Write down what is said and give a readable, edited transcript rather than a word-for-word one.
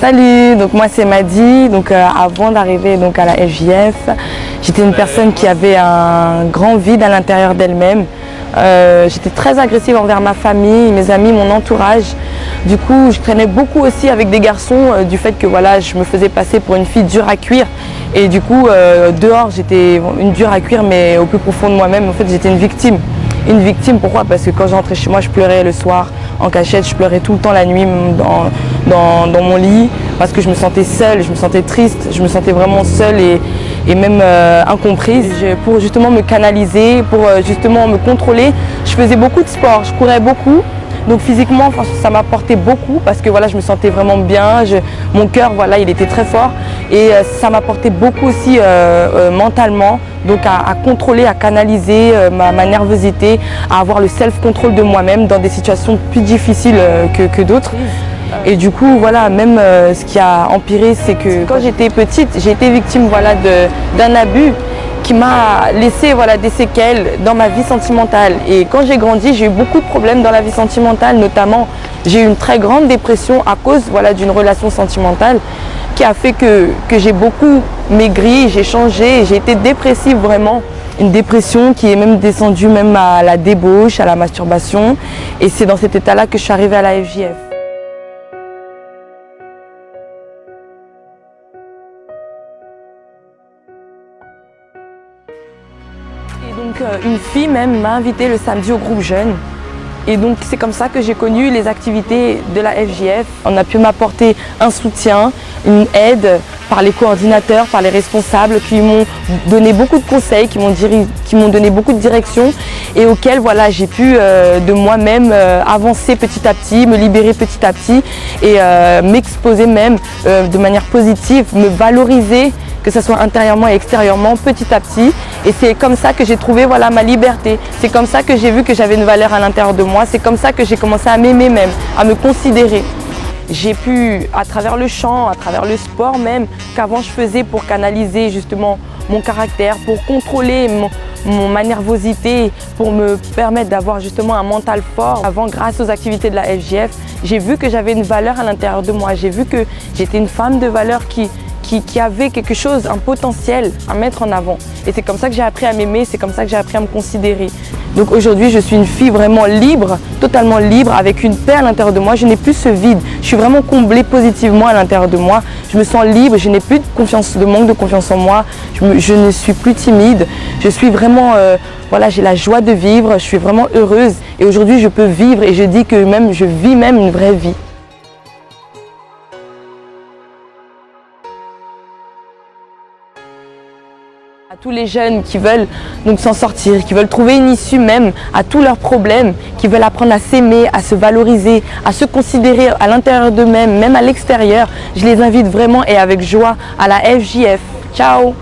Salut, donc moi c'est Madi. Donc avant d'arriver à la FJF, j'étais une personne qui avait un grand vide à l'intérieur d'elle-même. J'étais très agressive envers ma famille, mes amis, mon entourage. Du coup, je traînais beaucoup aussi avec des garçons du fait que voilà, je me faisais passer pour une fille dure à cuire. Et du coup, dehors, j'étais une dure à cuire, mais au plus profond de moi-même, en fait, j'étais une victime. Une victime, pourquoi? Parce que quand j'entrais chez moi, je pleurais le soir en cachette, je pleurais tout le temps la nuit dans mon lit parce que je me sentais seule, je me sentais triste, je me sentais vraiment seule et même incomprise. Pour justement me canaliser, pour justement me contrôler, je faisais beaucoup de sport, je courais beaucoup. Donc physiquement, ça m'apportait beaucoup parce que voilà, je me sentais vraiment bien, mon cœur, voilà, il était très fort et ça m'apportait beaucoup aussi mentalement, donc à contrôler, à canaliser ma nervosité, à avoir le self-control de moi-même dans des situations plus difficiles que d'autres. Et du coup, voilà, même ce qui a empiré, c'est que quand j'étais petite, j'ai été victime voilà, d'un abus qui m'a laissé voilà, des séquelles dans ma vie sentimentale. Et quand j'ai grandi, j'ai eu beaucoup de problèmes dans la vie sentimentale, notamment j'ai eu une très grande dépression à cause voilà, d'une relation sentimentale qui a fait que j'ai beaucoup maigri, j'ai changé, j'ai été dépressive vraiment. Une dépression qui est même descendue même à la débauche, à la masturbation. Et c'est dans cet état-là que je suis arrivée à la FJF. Et donc une fille même m'a invitée le samedi au groupe jeune. Et donc c'est comme ça que j'ai connu les activités de la FJF. On a pu m'apporter un soutien, une aide par les coordinateurs, par les responsables qui m'ont donné beaucoup de conseils, qui m'ont donné beaucoup de directions et auxquels voilà, j'ai pu de moi-même avancer petit à petit, me libérer petit à petit et m'exposer même de manière positive, me valoriser, que ce soit intérieurement et extérieurement, petit à petit. Et c'est comme ça que j'ai trouvé voilà, ma liberté. C'est comme ça que j'ai vu que j'avais une valeur à l'intérieur de moi. C'est comme ça que j'ai commencé à m'aimer même, à me considérer. J'ai pu, à travers le chant, à travers le sport même, qu'avant je faisais pour canaliser justement mon caractère, pour contrôler ma nervosité, pour me permettre d'avoir justement un mental fort. Avant, grâce aux activités de la FJF, j'ai vu que j'avais une valeur à l'intérieur de moi. J'ai vu que j'étais une femme de valeur qui avait quelque chose, un potentiel à mettre en avant. Et c'est comme ça que j'ai appris à m'aimer, c'est comme ça que j'ai appris à me considérer. Donc aujourd'hui, je suis une fille vraiment libre, totalement libre, avec une paix à l'intérieur de moi. Je n'ai plus ce vide. Je suis vraiment comblée positivement à l'intérieur de moi. Je me sens libre, je n'ai plus de manque de confiance en moi. Je ne suis plus timide. Je suis vraiment, voilà, j'ai la joie de vivre. Je suis vraiment heureuse. Et aujourd'hui, je peux vivre et je dis que même, je vis même une vraie vie. À tous les jeunes qui veulent donc s'en sortir, qui veulent trouver une issue même à tous leurs problèmes, qui veulent apprendre à s'aimer, à se valoriser, à se considérer à l'intérieur d'eux-mêmes, même à l'extérieur, je les invite vraiment et avec joie à la FJF. Ciao!